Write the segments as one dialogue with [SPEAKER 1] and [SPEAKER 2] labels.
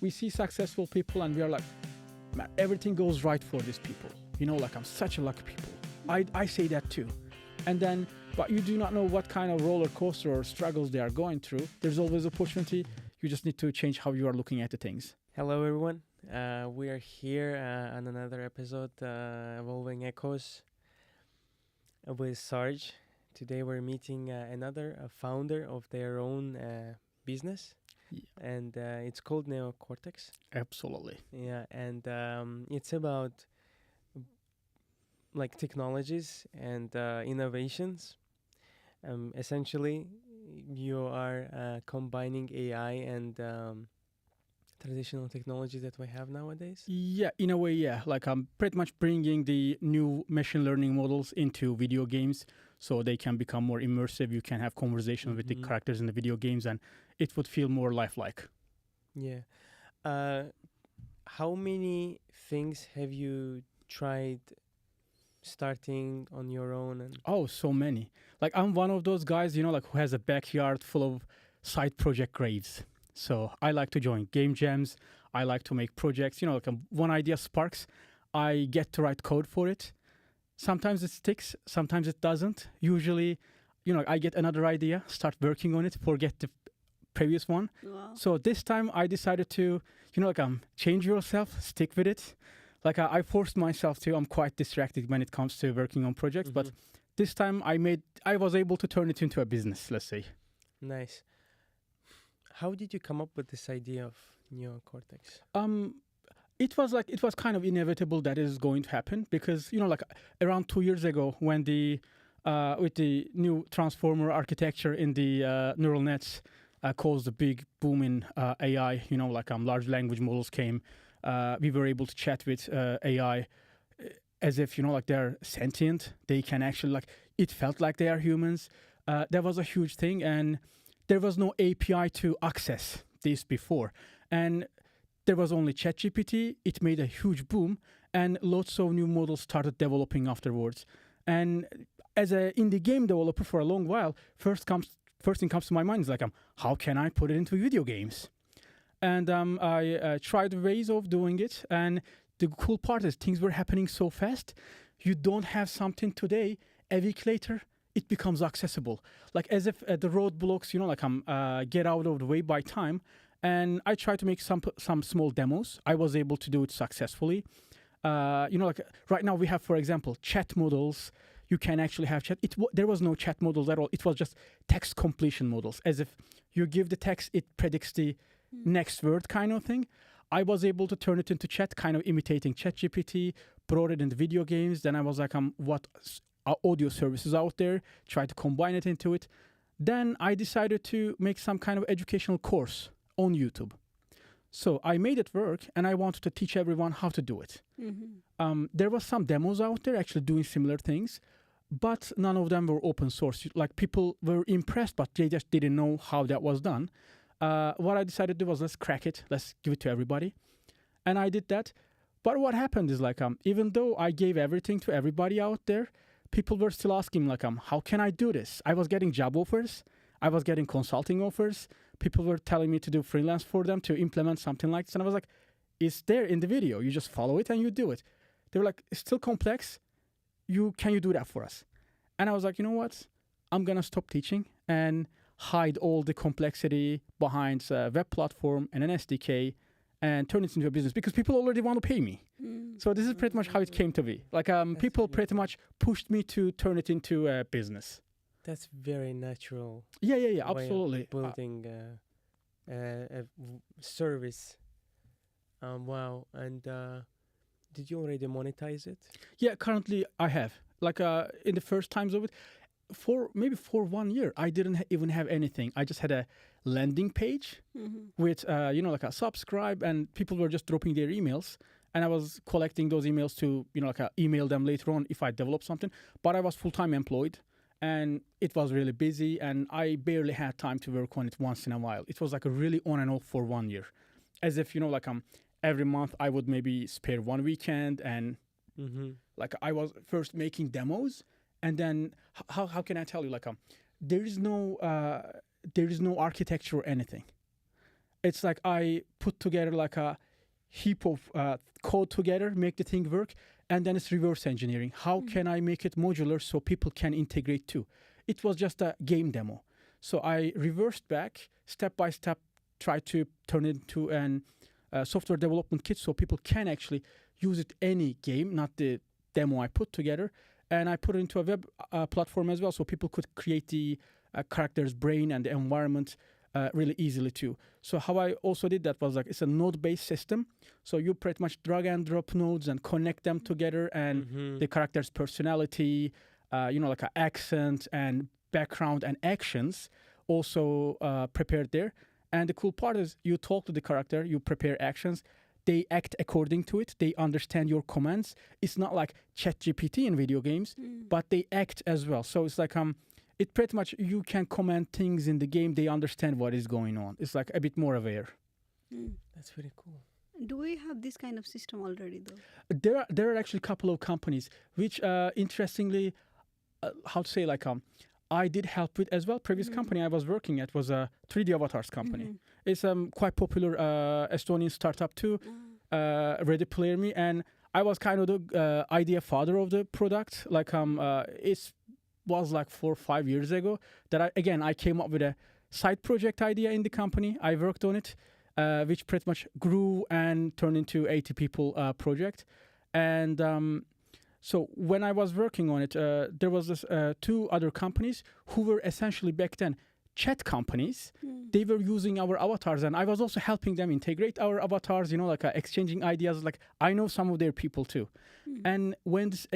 [SPEAKER 1] we see successful people and we are like, man, everything goes right for these people. Like I'm such a lucky people. I say that too. And then, but you do not know what kind of roller coaster or struggles they are going through. There's always opportunity. You just need to change how you are looking at the things.
[SPEAKER 2] Hello, everyone. We are here on another episode, Evolving Echoes, with Sarge. Today we're meeting another founder of their own business, and it's called Neocortex.
[SPEAKER 1] Absolutely.
[SPEAKER 2] Yeah, and it's about like technologies and innovations. Essentially, you are combining AI and traditional technologies that we have nowadays.
[SPEAKER 1] Yeah, in a way, yeah. Like I'm pretty much bringing the new machine learning models into video games so they can become more immersive. You can have conversations with the characters in the video games and it would feel more lifelike.
[SPEAKER 2] Yeah. How many things have you tried starting on your own?
[SPEAKER 1] Oh, so many. Like I'm one of those guys, like who has a backyard full of side project graves. So I like to join game jams. I like to make projects. Like one idea sparks. I get to write code for it. Sometimes it sticks. Sometimes it doesn't. Usually, I get another idea, start working on it, forget the previous one.
[SPEAKER 3] Wow.
[SPEAKER 1] So this time I decided to, change yourself, stick with it. Like I forced myself to. I'm quite distracted when it comes to working on projects, but this time I was able to turn it into a business, let's say.
[SPEAKER 2] Nice. How did you come up with this idea of Neocortex?
[SPEAKER 1] It was kind of inevitable that it is going to happen because around 2 years ago when with the new transformer architecture in the neural nets caused a big boom in AI. Large language models came. We were able to chat with AI as if they're sentient. They can actually it felt like they are humans. That was a huge thing, and there was no API to access this before, and there was only ChatGPT. It made a huge boom, and lots of new models started developing afterwards. And as an indie game developer for a long while, first thing comes to my mind is how can I put it into video games? And I tried ways of doing it, and the cool part is things were happening so fast. You don't have something today, a week later, it becomes accessible. As if the roadblocks, get out of the way by time. And I tried to make some small demos. I was able to do it successfully. Right now we have, for example, chat models. You can actually have chat. There was no chat models at all. It was just text completion models. As if you give the text, it predicts the next word kind of thing. I was able to turn it into chat, kind of imitating ChatGPT, brought it into video games. Then I was like, what audio services out there, try to combine it into it. Then I decided to make some kind of educational course on YouTube. So I made it work, and I wanted to teach everyone how to do it. There was some demos out there actually doing similar things, but none of them were open source. People were impressed, but they just didn't know how that was done. What I decided to do was let's crack it, let's give it to everybody. And I did that. But what happened is even though I gave everything to everybody out there, people were still asking how can I do this? I was getting job offers. I was getting consulting offers. People were telling me to do freelance for them to implement something like this. And I was like, it's there in the video. You just follow it and you do it. They were like, it's still complex. Can you do that for us? And I was like, you know what? I'm going to stop teaching and hide all the complexity behind a web platform and an SDK and turn it into a business because people already want to pay me. So this is pretty much how it came to be. People pretty much pushed me to turn it into a business.
[SPEAKER 2] That's very natural.
[SPEAKER 1] Yeah, absolutely.
[SPEAKER 2] Building a service. Wow. And did you already monetize it?
[SPEAKER 1] Yeah, currently I have. In the first times of it, for 1 year, I didn't even have anything. I just had a landing page with, a subscribe, and people were just dropping their emails. And I was collecting those emails to, email them later on if I develop something. But I was full-time employed, and it was really busy, and I barely had time to work on it once in a while. It was a really on and off for 1 year. As if, every month I would maybe spare one weekend, and I was first making demos, and then how can I tell you, there is no architecture or anything. it's like I put together like a heap of code together, make the thing work, and then it's reverse engineering. How can I make it modular so people can integrate too? It was just a game demo. So I reversed back, step by step, try to turn it into an software development kit so people can actually use it any game, not the demo I put together. And I put it into a web platform as well so people could create the character's brain and the environment really easily too. So how I also did that was like it's a node-based system. So you pretty much drag and drop nodes and connect them together, and the character's personality, like an accent and background and actions also prepared there. And the cool part is you talk to the character, you prepare actions, they act according to it, they understand your commands. It's not like ChatGPT in video games, but they act as well. So it's like it pretty much you can command things in the game, they understand what is going on. It's like a bit more aware.
[SPEAKER 2] That's very cool.
[SPEAKER 3] Do we have this kind of system already though?
[SPEAKER 1] There are actually a couple of companies which interestingly, how to say, like I did help with as well. Previous company I was working at was a 3D avatars company. It's quite popular Estonian startup too, Ready Player Me, and I was kind of the idea father of the product. Like it was like 4 or 5 years ago that I came up with a side project idea in the company. I worked on it, which pretty much grew and turned into 80 people project. And so when I was working on it, there was this 2 other companies who were essentially back then chat companies. They were using our avatars, and I was also helping them integrate our avatars, like exchanging ideas. Like I know some of their people too. And when this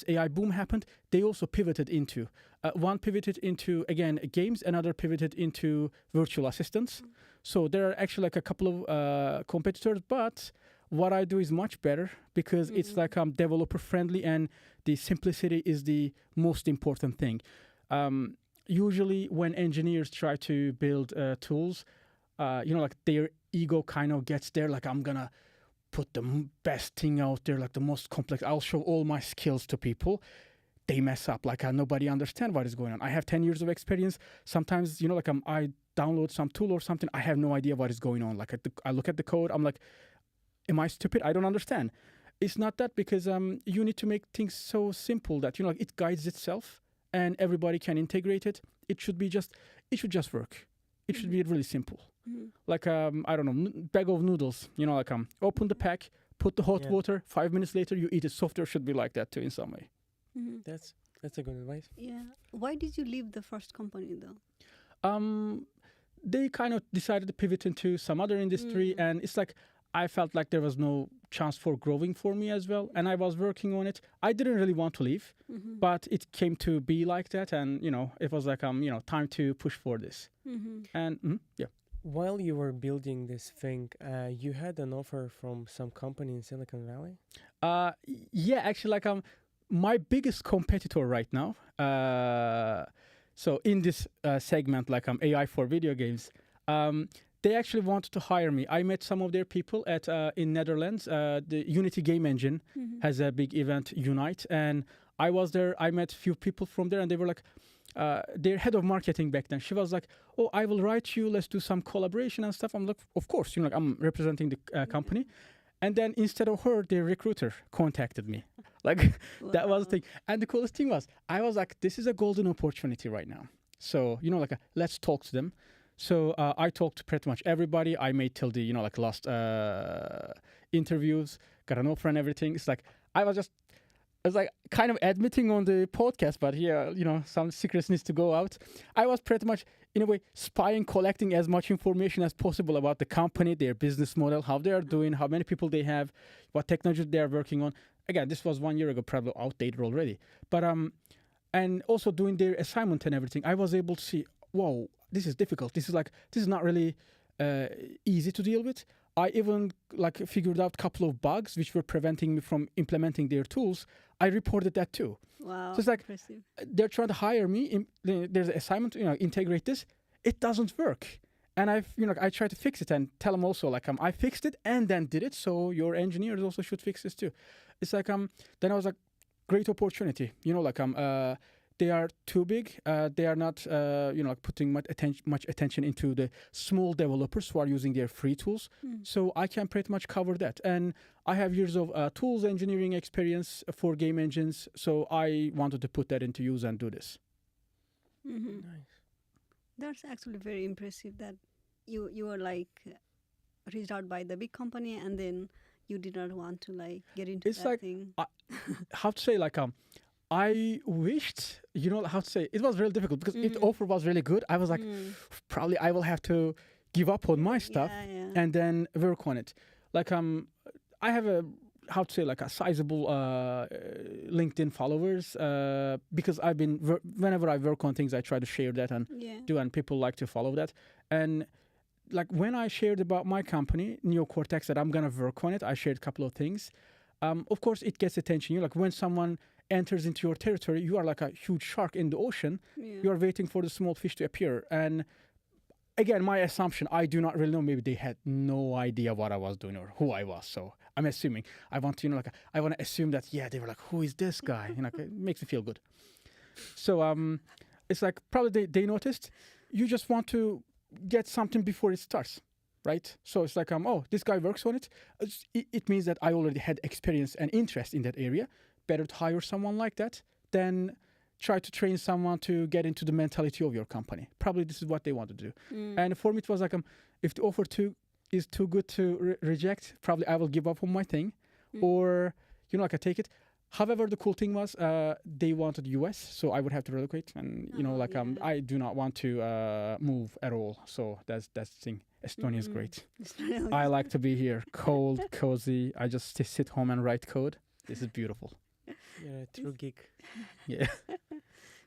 [SPEAKER 1] AI boom happened, they also pivoted into, one pivoted into, again, games, another pivoted into virtual assistants. So there are actually like a couple of competitors, but what I do is much better because it's like developer friendly, and the simplicity is the most important thing. Usually when engineers try to build tools, like their ego kind of gets there, like I'm gonna put the best thing out there, like the most complex, I'll show all my skills to people. They mess up, like nobody understands what is going on. I have 10 years of experience. Sometimes, I download some tool or something, I have no idea what is going on. Like I look at the code, I'm like, am I stupid? I don't understand. It's not that, because you need to make things so simple that it guides itself and everybody can integrate it. It should just work. It should be really simple. Like I don't know, bag of noodles. Open the pack, put the hot water. 5 minutes later, you eat it. Software should be like that too in some way.
[SPEAKER 2] That's a good advice.
[SPEAKER 3] Yeah. Why did you leave the first company though?
[SPEAKER 1] They kind of decided to pivot into some other industry, and it's like I felt like there was no chance for growing for me as well, and I was working on it. I didn't really want to leave, but it came to be like that, and it was like time to push for this. And yeah.
[SPEAKER 2] While you were building this thing, you had an offer from some company in Silicon Valley?
[SPEAKER 1] Yeah, actually, like my biggest competitor right now. So in this segment, like AI for video games, they actually wanted to hire me. I met some of their people at in Netherlands. The Unity game engine has a big event, Unite, and I was there. I met a few people from there, and they were like, their head of marketing back then. She was like, "Oh, I will write you. Let's do some collaboration and stuff." I'm like, "Of course." Like I'm representing the company, and then instead of her, their recruiter contacted me. Like that was the thing. And the coolest thing was, I was like, "This is a golden opportunity right now." So like, let's talk to them. So I talked to pretty much everybody. I made till the last interviews, got an offer and everything. It's like I was like kind of admitting on the podcast, but here some secrets needs to go out. I was pretty much in a way spying, collecting as much information as possible about the company, their business model, how they are doing, how many people they have, what technology they are working on. Again, this was 1 year ago, probably outdated already. But and also doing their assignment and everything, I was able to see, whoa, this is difficult. This is not really easy to deal with. I even figured out a couple of bugs which were preventing me from implementing their tools. I reported that too.
[SPEAKER 3] Wow.
[SPEAKER 1] So it's like
[SPEAKER 3] impressive.
[SPEAKER 1] They're trying to hire me. There's an assignment, integrate this. It doesn't work. And I try to fix it and tell them also I fixed it and then did it. So your engineers also should fix this too. It's like then I was like, great opportunity. they are too big. They are not, like putting much attention into the small developers who are using their free tools. So I can pretty much cover that. And I have years of tools engineering experience for game engines. So I wanted to put that into use and do this.
[SPEAKER 2] Nice.
[SPEAKER 3] That's actually very impressive that you were like reached out by the big company and then you did not want to like get into
[SPEAKER 1] It's
[SPEAKER 3] that
[SPEAKER 1] like,
[SPEAKER 3] thing.
[SPEAKER 1] how to say, like, I wished, how to say, it was really difficult because the offer was really good. I was like, probably I will have to give up on my stuff and then work on it. Like, I have a, how to say, like a sizable LinkedIn followers because I've been, whenever I work on things, I try to share that and do, and people like to follow that. And like when I shared about my company, Neocortex, that I'm going to work on it, I shared a couple of things. Of course, it gets attention. Like when someone enters into your territory, you are like a huge shark in the ocean. You are waiting for the small fish to appear. And again, my assumption, I do not really know. Maybe they had no idea what I was doing or who I was. So I'm assuming. I want to, I want to assume that, they were like, who is this guy? It makes me feel good. So it's like probably they noticed. You just want to get something before it starts, right? So it's like, oh, this guy works on it. It means that I already had experience and interest in that area. Better to hire someone like that than try to train someone to get into the mentality of your company. Probably this is what they want to do. And for me, it was like, if the offer is too good to reject, probably I will give up on my thing, or I take it. However, the cool thing was they wanted US, so I would have to relocate, and I do not want to move at all. So that's the thing. Estonia is great. I like to be here, cold, cozy. I just sit home and write code. This is beautiful.
[SPEAKER 2] You're a true geek.
[SPEAKER 1] Yeah.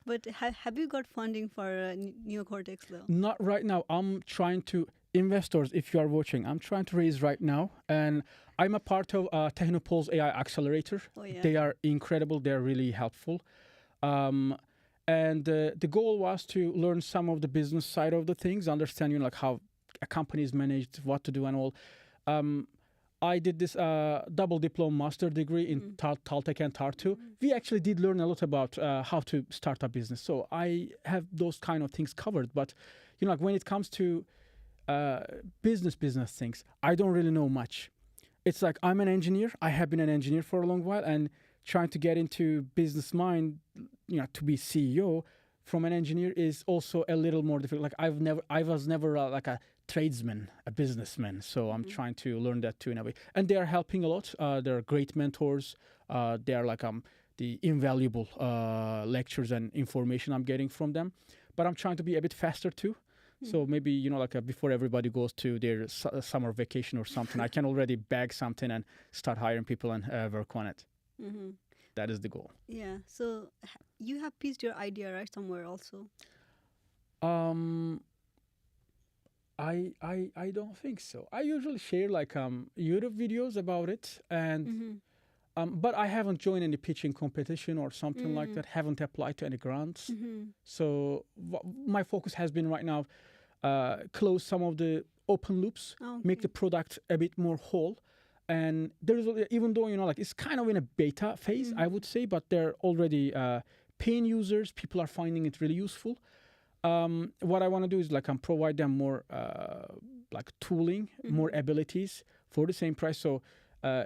[SPEAKER 3] But have you got funding for Neocortex though?
[SPEAKER 1] Not right now. I'm trying to, investors, if you are watching, I'm trying to raise right now. And I'm a part of Technopol's AI Accelerator.
[SPEAKER 3] Oh, yeah.
[SPEAKER 1] They are incredible. They're really helpful. And the goal was to learn some of the business side of the things, understand how a company is managed, what to do and all. I did this double diploma master degree in Taltech and Tartu. We actually did learn a lot about how to start a business. So I have those kind of things covered. But, when it comes to business things, I don't really know much. It's like I'm an engineer. I have been an engineer for a long while, and trying to get into business mind, to be CEO from an engineer is also a little more difficult. Like I was never like a tradesman, a businessman. So I'm trying to learn that too in a way. And they are helping a lot. They're great mentors. They are like the invaluable lectures and information I'm getting from them. But I'm trying to be a bit faster too. So maybe, before everybody goes to their summer vacation or something, I can already bag something and start hiring people and work on it. That is the goal.
[SPEAKER 3] Yeah. So you have pitched your idea, right, somewhere also?
[SPEAKER 1] I don't think so. I usually share YouTube videos about it, and but I haven't joined any pitching competition or something like that. Haven't applied to any grants. So my focus has been right now close some of the open loops, make the product a bit more whole. And there's, even though it's kind of in a beta phase, I would say, but they're already paying users. People are finding it really useful. What I want to do is provide them more tooling, more abilities for the same price. So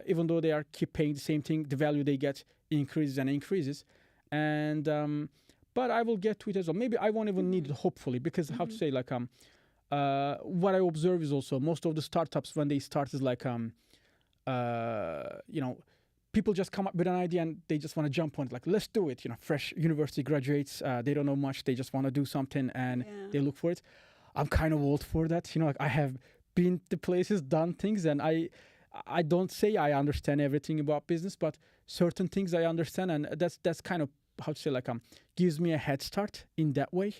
[SPEAKER 1] even though they are keep paying the same thing, the value they get increases and increases. And but I will get to it as well. Maybe I won't even need it, hopefully, because how to say what I observe is also most of the startups when they start is people just come up with an idea and they just want to jump on it. Let's do it. Fresh university graduates, they don't know much. They just want to do something and they look for it. I'm kind of old for that. I have been to places, done things, and I don't say I understand everything about business, but certain things I understand, and that's kind of how to say gives me a head start in that way.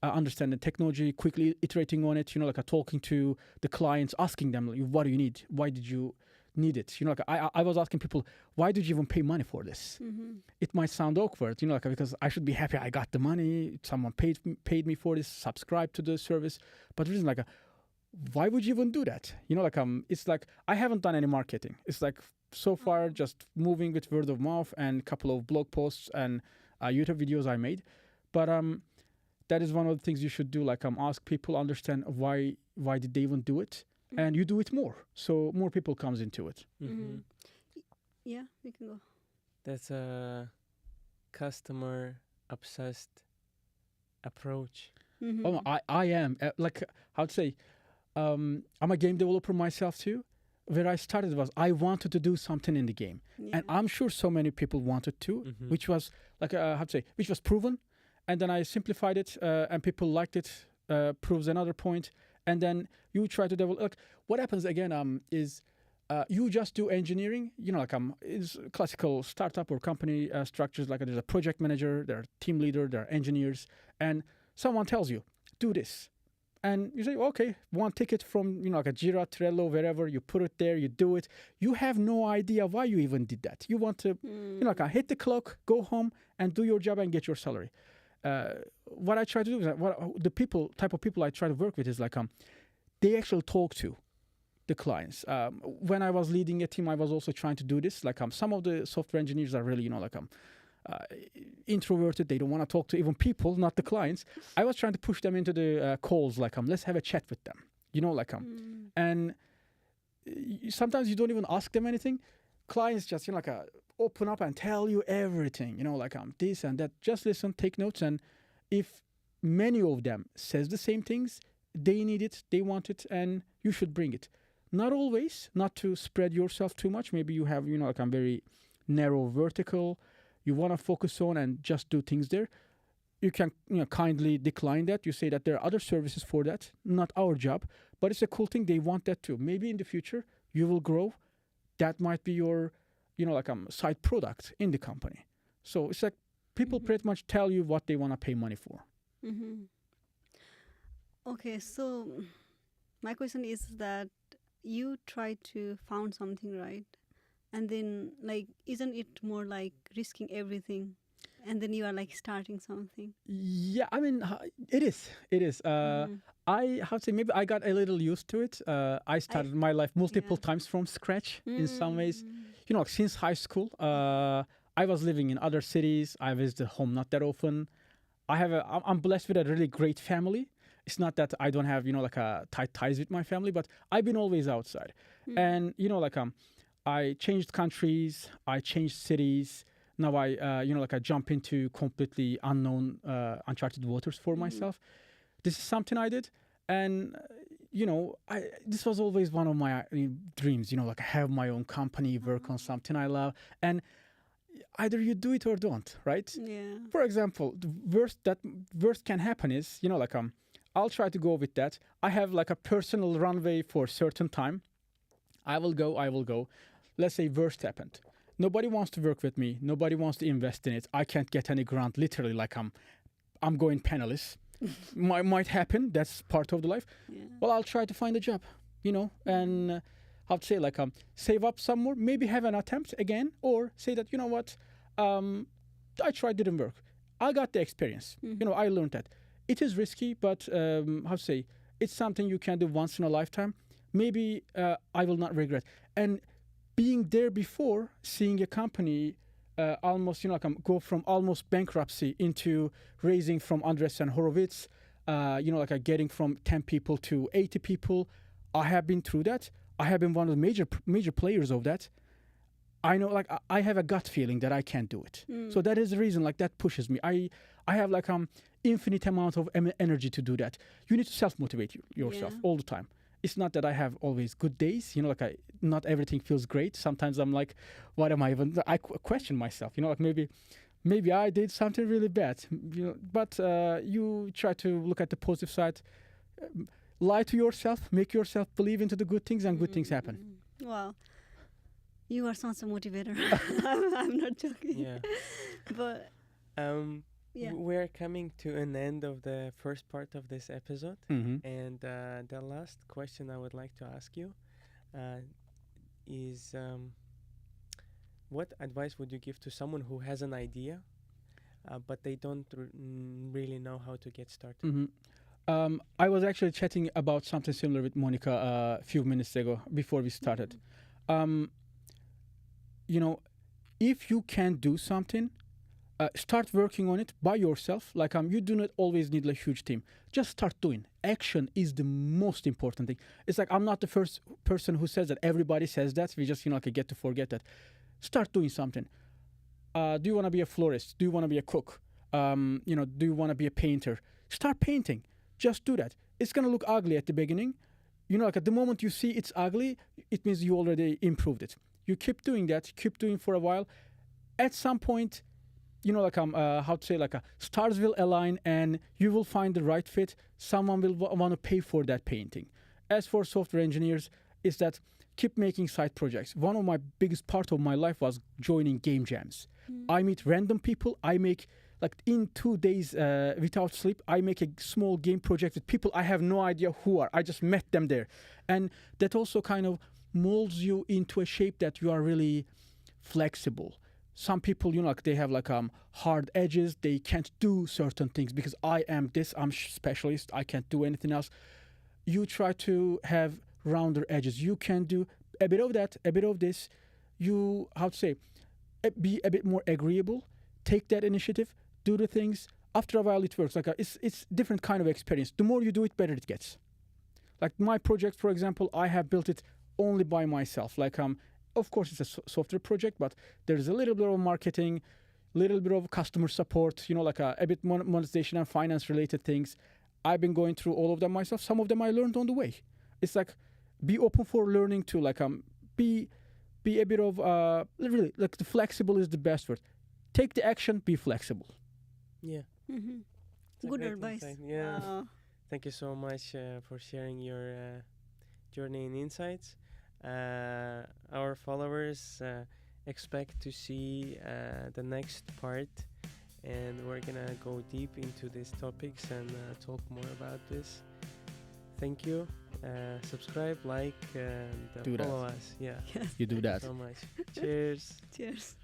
[SPEAKER 1] Understand the technology, quickly iterating on it. Talking to the clients, asking them what do you need? Why did you need it? I was asking people, why did you even pay money for this? It might sound awkward, because I should be happy I got the money, someone paid me for this, subscribe to the service. But the reason why would you even do that? It's I haven't done any marketing. It's so far just moving with word of mouth and a couple of blog posts and YouTube videos I made. But that is one of the things you should do. Like ask people, understand why did they even do it, and you do it more, so more people comes into it.
[SPEAKER 2] Mm-hmm.
[SPEAKER 3] Yeah, we can go.
[SPEAKER 2] That's a customer obsessed approach.
[SPEAKER 1] Oh, I am like how to say, I'm a game developer myself too. Where I started was I wanted to do something in the game, and I'm sure so many people wanted to, which was like how to say, which was proven, and then I simplified it, and people liked it. Proves another point, and then you try to develop. Like what happens again is. You just do engineering, like is classical startup or company structures. Like there's a project manager, there are team leader, there are engineers, and someone tells you do this, and you say okay, one ticket from like a Jira, Trello, wherever, you put it there, you do it. You have no idea why you even did that. You want to like hit the clock, go home, and do your job and get your salary. What I try to do is the type of people I try to work with is like they actually talk to the clients. When I was leading a team, I was also trying to do this. Like some of the software engineers are really, introverted. They don't want to talk to even people, not the clients. I was trying to push them into the calls. Like let's have a chat with them. And sometimes you don't even ask them anything. Clients just open up and tell you everything. This and that. Just listen, take notes, and if many of them says the same things, they need it, they want it, and you should bring it. Not always, not to spread yourself too much. Maybe you have, very narrow vertical you want to focus on and just do things there. You can, kindly decline that. You say that there are other services for that, not our job, but it's a cool thing. They want that too. Maybe in the future you will grow. That might be your, side product in the company. So it's like people pretty much tell you what they want to pay money for.
[SPEAKER 3] Okay, so my question is that you try to found something, right? And then isn't it more like risking everything, and then you are starting something?
[SPEAKER 1] Yeah, I mean it is I have to say maybe I got a little used to it. I started my life multiple times from scratch in some ways. Since high school, I was living in other cities. I visited home not that often. I'm blessed with a really great family. It's not that I don't have, tight ties with my family, but I've been always outside. And, I changed countries, I changed cities. Now I jump into completely unknown, uncharted waters for myself. This is something I did. And, this was always one of my dreams, have my own company, work on something I love. And either you do it or don't, right?
[SPEAKER 3] Yeah.
[SPEAKER 1] For example, the worst can happen is, I'll try to go with that. I have a personal runway for a certain time. I will go. Let's say worst happened. Nobody wants to work with me. Nobody wants to invest in it. I can't get any grant. Literally, I'm going penniless. Might happen. That's part of the life.
[SPEAKER 3] Yeah.
[SPEAKER 1] Well, I'll try to find a job, and how to say save up some more. Maybe have an attempt again, or say that I tried, didn't work. I got the experience. I learned that. It is risky, but how to say, it's something you can do once in a lifetime. Maybe I will not regret. And being there before, seeing a company almost, go from almost bankruptcy into raising from Andreessen Horowitz, getting from 10 people to 80 people. I have been through that. I have been one of the major players of that. I know, I have a gut feeling that I can't do it. So that is the reason, that pushes me. I have infinite amount of energy to do that. You need to self-motivate yourself all the time. It's not that I have always good days, not everything feels great. Sometimes I'm like, what am I even, I question myself, maybe I did something really bad, but you try to look at the positive side, lie to yourself, make yourself believe into the good things, and good things happen.
[SPEAKER 3] Wow. You are such a motivator. I'm not joking.
[SPEAKER 2] Yeah.
[SPEAKER 3] But
[SPEAKER 2] we're coming to an end of the first part of this episode, and the last question I would like to ask you is what advice would you give to someone who has an idea but they don't really know how to get started?
[SPEAKER 1] I was actually chatting about something similar with Monica a few minutes ago before we started. If you can do something, start working on it by yourself. Like you do not always need a huge team. Just start doing. Action is the most important thing. It's like I'm not the first person who says that. Everybody says that. We just like get to forget that. Start doing something. Do you want to be a florist? Do you want to be a cook? Do you want to be a painter? Start painting. Just do that. It's gonna look ugly at the beginning. Like at the moment you see it's ugly, it means you already improved it. You keep doing that. Keep doing for a while. At some point, stars will align and you will find the right fit. Someone will want to pay for that painting. As for software engineers, is that keep making side projects. One of my biggest part of my life was joining game jams. I meet random people. I make in 2 days without sleep, I make a small game project with people I have no idea who are. I just met them there. And that also kind of molds you into a shape that you are really flexible. Some people, they have hard edges. They can't do certain things because I'm specialist. I can't do anything else. You try to have rounder edges. You can do a bit of that, a bit of this. You, be a bit more agreeable. Take that initiative. Do the things. After a while, it works. It's different kind of experience. The more you do it, better it gets. Like my project, for example, I have built it only by myself. Of course, it's a software project, but there's a little bit of marketing, little bit of customer support. A bit monetization and finance related things. I've been going through all of them myself. Some of them I learned on the way. It's be open for learning too. Be a bit of really the flexible is the best word. Take the action. Be flexible.
[SPEAKER 2] Yeah.
[SPEAKER 3] Good advice.
[SPEAKER 2] Yeah. Thank you so much for sharing your journey and insights. Our followers expect to see the next part, and we're gonna go deep into these topics and talk more about this. Thank you. Subscribe, like, and
[SPEAKER 1] Do
[SPEAKER 2] follow
[SPEAKER 1] that.
[SPEAKER 2] us. Yeah.
[SPEAKER 3] Yes.
[SPEAKER 1] You do that.
[SPEAKER 2] So much. Cheers.
[SPEAKER 3] Cheers.